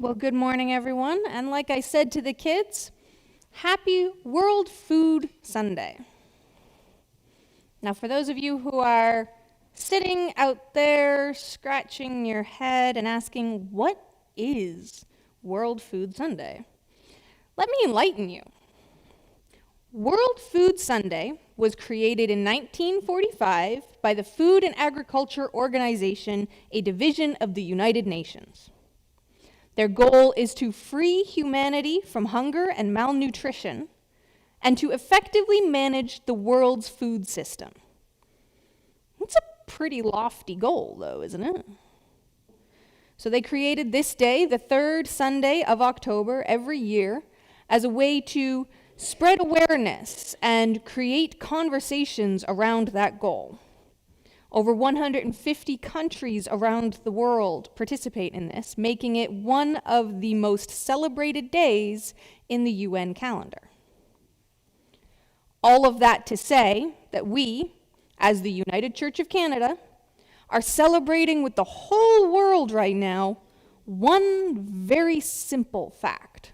Well, good morning, everyone. And like I said to the kids, happy World Food Sunday. Now, for those of you who are sitting out there scratching your head and asking, what is World Food Sunday? Let me enlighten you. World Food Sunday was created in 1945 by the Food and Agriculture Organization, a division of the United Nations. Their goal is to free humanity from hunger and malnutrition and to effectively manage the world's food system. It's a pretty lofty goal, though, isn't it? So they created this day, the third Sunday of October every year, as a way to spread awareness and create conversations around that goal. Over 150 countries around the world participate in this, making it one of the most celebrated days in the UN calendar. All of that to say that we, as the United Church of Canada, are celebrating with the whole world right now one very simple fact.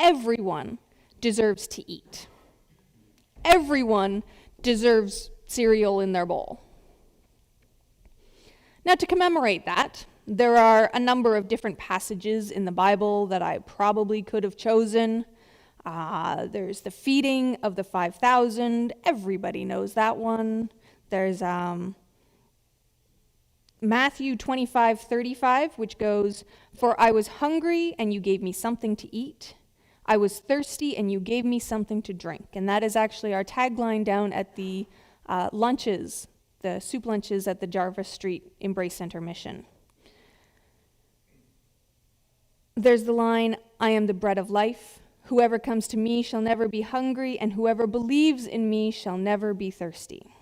Everyone deserves to eat. Everyone deserves cereal in their bowl. Now, to commemorate that, there are a number of different passages in the Bible that I probably could have chosen. There's the feeding of the 5,000. Everybody knows that one. There's Matthew 25:35, which goes, "For I was hungry, and you gave me something to eat. I was thirsty, and you gave me something to drink." And that is actually our tagline down at the lunches, the soup lunches at the Jarvis Street Embrace Center Mission. There's the line, "I am the bread of life. Whoever comes to me shall never be hungry, and whoever believes in me shall never be thirsty."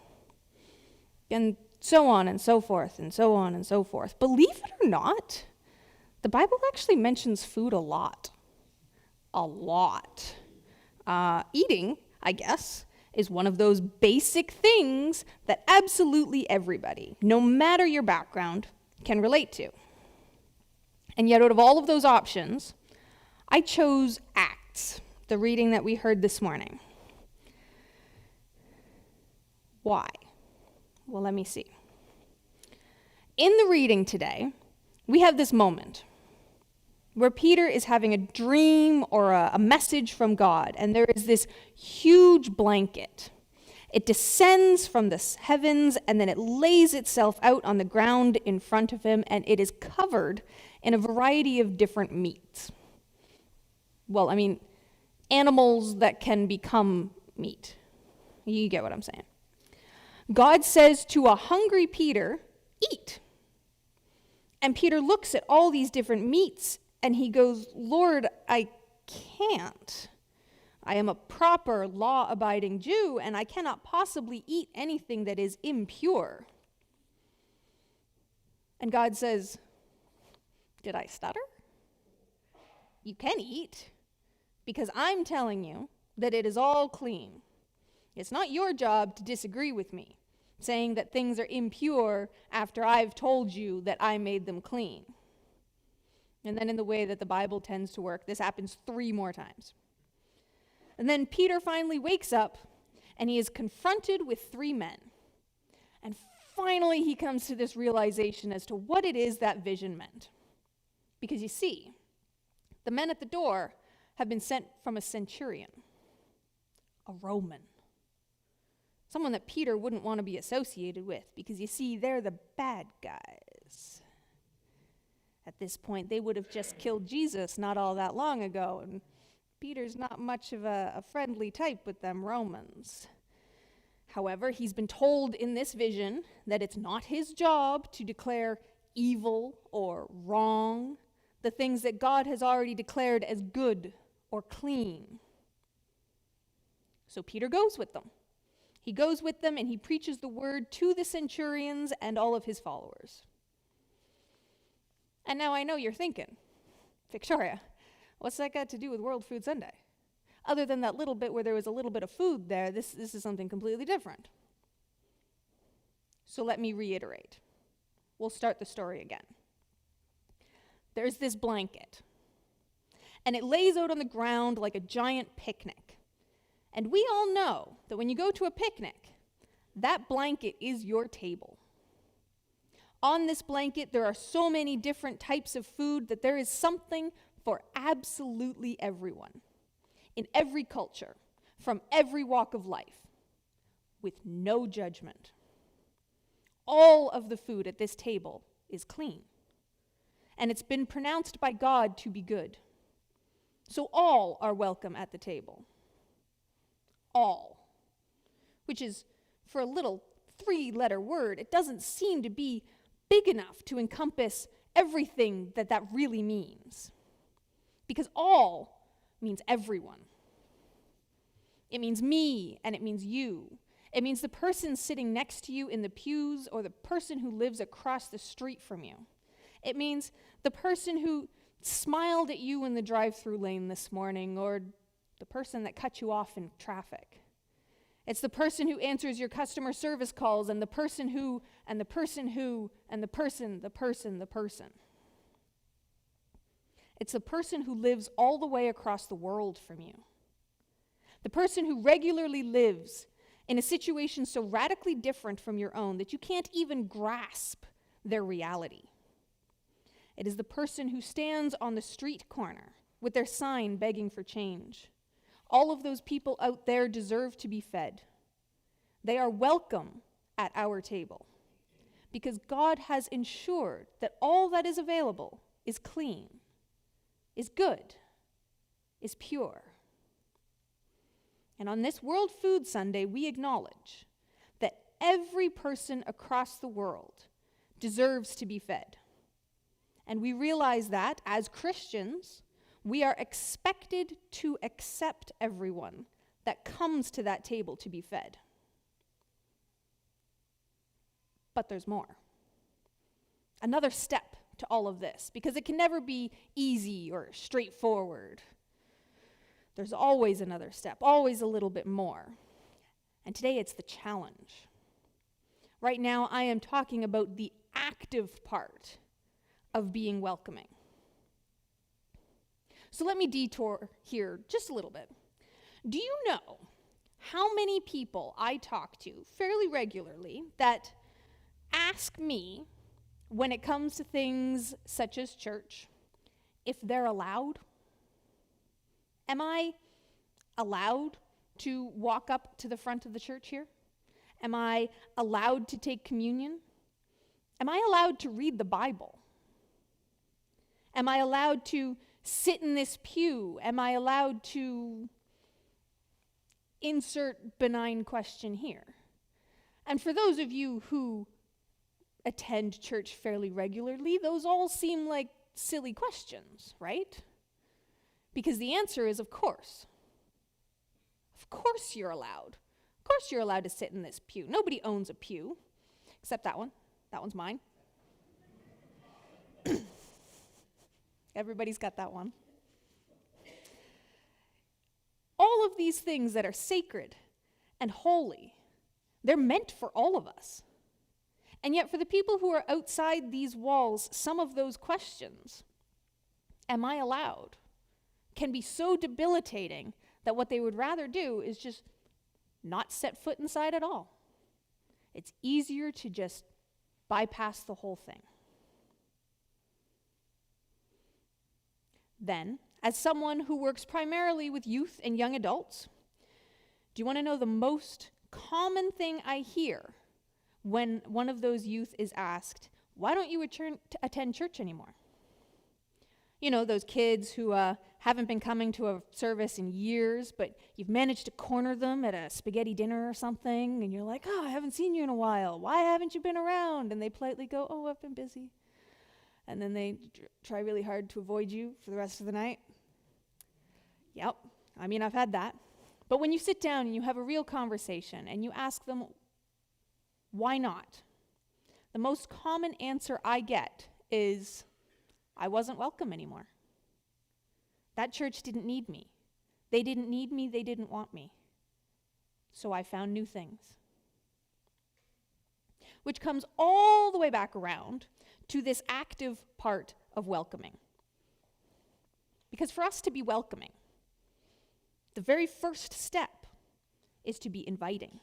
And so on and so forth, and so on and so forth. Believe it or not, the Bible actually mentions food a lot. A lot. Eating, I guess, is one of those basic things that absolutely everybody, no matter your background, can relate to. And yet out of all of those options, I chose Acts, the reading that we heard this morning. Why? Well, let me see. In the reading today, we have this moment where Peter is having a dream or a message from God, and there is this huge blanket. It descends from the heavens, and then it lays itself out on the ground in front of him, and it is covered in a variety of different meats. Well, I mean, animals that can become meat. You get what I'm saying. God says to a hungry Peter, "Eat." And Peter looks at all these different meats, and he goes, "Lord, I can't. I am a proper law-abiding Jew, and I cannot possibly eat anything that is impure." And God says, "Did I stutter? You can eat, because I'm telling you that it is all clean. It's not your job to disagree with me, saying that things are impure after I've told you that I made them clean." And then in the way that the Bible tends to work, this happens 3 more times. And then Peter finally wakes up, and he is confronted with 3 men. And finally he comes to this realization as to what it is that vision meant. Because you see, the men at the door have been sent from a centurion, a Roman. Someone that Peter wouldn't want to be associated with, because you see, they're the bad guys. At this point, they would have just killed Jesus not all that long ago, and Peter's not much of a friendly type with them Romans. However, he's been told in this vision that it's not his job to declare evil or wrong, the things that God has already declared as good or clean. So Peter goes with them. He goes with them, and he preaches the word to the centurions and all of his followers. And now I know you're thinking, "Victoria, what's that got to do with World Food Sunday? Other than that little bit where there was a little bit of food there, this is something completely different." So let me reiterate. We'll start the story again. there's this blanket. And it lays out on the ground like a giant picnic. And we all know that when you go to a picnic, that blanket is your table. On this blanket, there are so many different types of food that there is something for absolutely everyone, in every culture, from every walk of life, with no judgment. All of the food at this table is clean, and it's been pronounced by God to be good. So all are welcome at the table. All. Which is, for a little 3-letter word, it doesn't seem to be big enough to encompass everything that really means. Because all means everyone. It means me, and it means you. It means the person sitting next to you in the pews, or the person who lives across the street from you. It means the person who smiled at you in the drive-through lane this morning, or the person that cut you off in traffic. It's the person who answers your customer service calls, and the person who, and the person who, and the person. It's the person who lives all the way across the world from you. The person who regularly lives in a situation so radically different from your own that you can't even grasp their reality. It is the person who stands on the street corner with their sign begging for change. All of those people out there deserve to be fed. They are welcome at our table because God has ensured that all that is available is clean, is good, is pure. And on this World Food Sunday, we acknowledge that every person across the world deserves to be fed. And we realize that, as Christians, we are expected to accept everyone that comes to that table to be fed. But there's more. Another step to all of this, because it can never be easy or straightforward. There's always another step, always a little bit more. And today it's the challenge. Right now I am talking about the active part of being welcoming. So let me detour here just a little bit. Do you know how many people I talk to fairly regularly that ask me, when it comes to things such as church, if they're allowed? Am I allowed to walk up to the front of the church here? Am I allowed to take communion? Am I allowed to read the Bible? Am I allowed to sit in this pew? Am I allowed to insert benign question here? And for those of you who attend church fairly regularly, those all seem like silly questions, right? Because the answer is, of course. Of course you're allowed. Of course you're allowed to sit in this pew. Nobody owns a pew, except that one. That one's mine. Everybody's got that one. All of these things that are sacred and holy, they're meant for all of us. And yet for the people who are outside these walls, some of those questions, am I allowed, can be so debilitating that what they would rather do is just not set foot inside at all. It's easier to just bypass the whole thing. Then, as someone who works primarily with youth and young adults, do you want to know the most common thing I hear when one of those youth is asked, why don't you attend church anymore? You know, those kids who haven't been coming to a service in years, but you've managed to corner them at a spaghetti dinner or something, and you're like, oh, I haven't seen you in a while. Why haven't you been around? And they politely go, oh, I've been busy. And then they try really hard to avoid you for the rest of the night. Yep, I mean, I've had that. But when you sit down and you have a real conversation and you ask them, why not? The most common answer I get is, I wasn't welcome anymore. That church didn't need me. They didn't need me, they didn't want me. So I found new things. Which comes all the way back around to this active part of welcoming. Because for us to be welcoming, the very first step is to be inviting.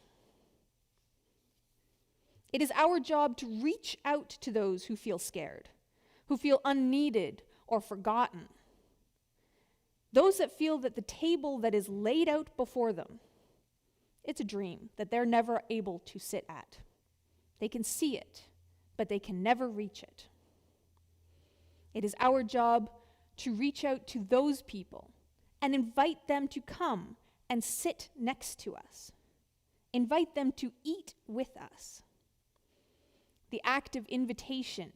It is our job to reach out to those who feel scared, who feel unneeded or forgotten. Those that feel that the table that is laid out before them, it's a dream that they're never able to sit at. They can see it, but they can never reach it. It is our job to reach out to those people and invite them to come and sit next to us. Invite them to eat with us. The act of invitation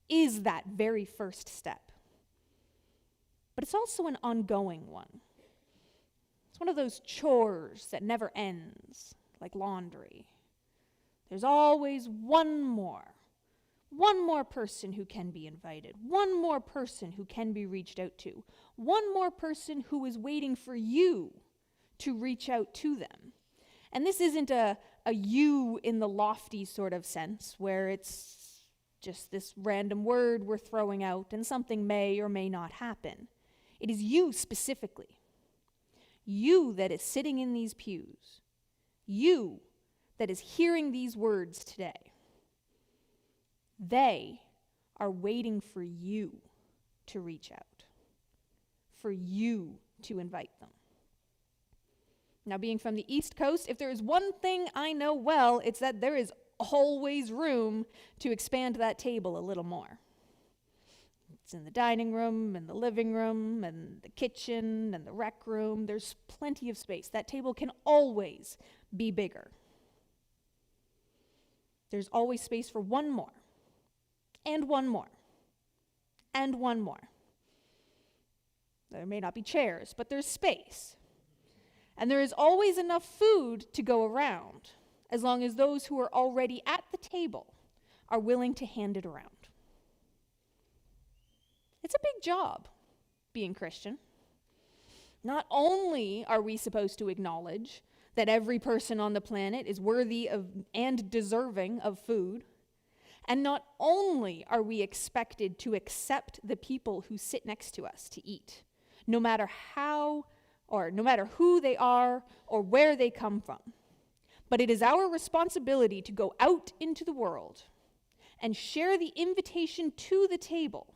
is that very first step. But it's also an ongoing one. It's one of those chores that never ends, like laundry. There's always one more person who can be invited, one more person who can be reached out to, one more person who is waiting for you to reach out to them. And this isn't a you in the lofty sort of sense, where it's just this random word we're throwing out and something may or may not happen. It is you specifically. You that is sitting in these pews. You that is hearing these words today. They are waiting for you to reach out, for you to invite them. Now, being from the East Coast, if there is one thing I know well, it's that there is always room to expand that table a little more. It's in the dining room, and the living room, and the kitchen, and the rec room. There's plenty of space. That table can always be bigger. There's always space for one more, and one more, and one more. There may not be chairs, but there's space. And there is always enough food to go around, as long as those who are already at the table are willing to hand it around. It's a big job, being Christian. Not only are we supposed to acknowledge that every person on the planet is worthy of and deserving of food, and not only are we expected to accept the people who sit next to us to eat, no matter how or no matter who they are or where they come from, but it is our responsibility to go out into the world and share the invitation to the table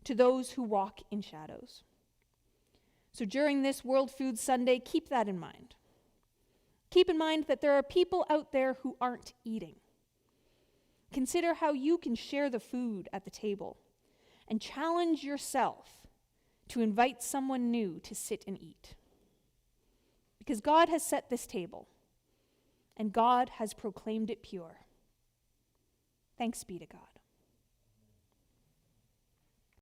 to those who walk in shadows. So during this World Food Sunday, keep that in mind. Keep in mind that there are people out there who aren't eating. Consider how you can share the food at the table and challenge yourself to invite someone new to sit and eat. Because God has set this table, and God has proclaimed it pure. Thanks be to God.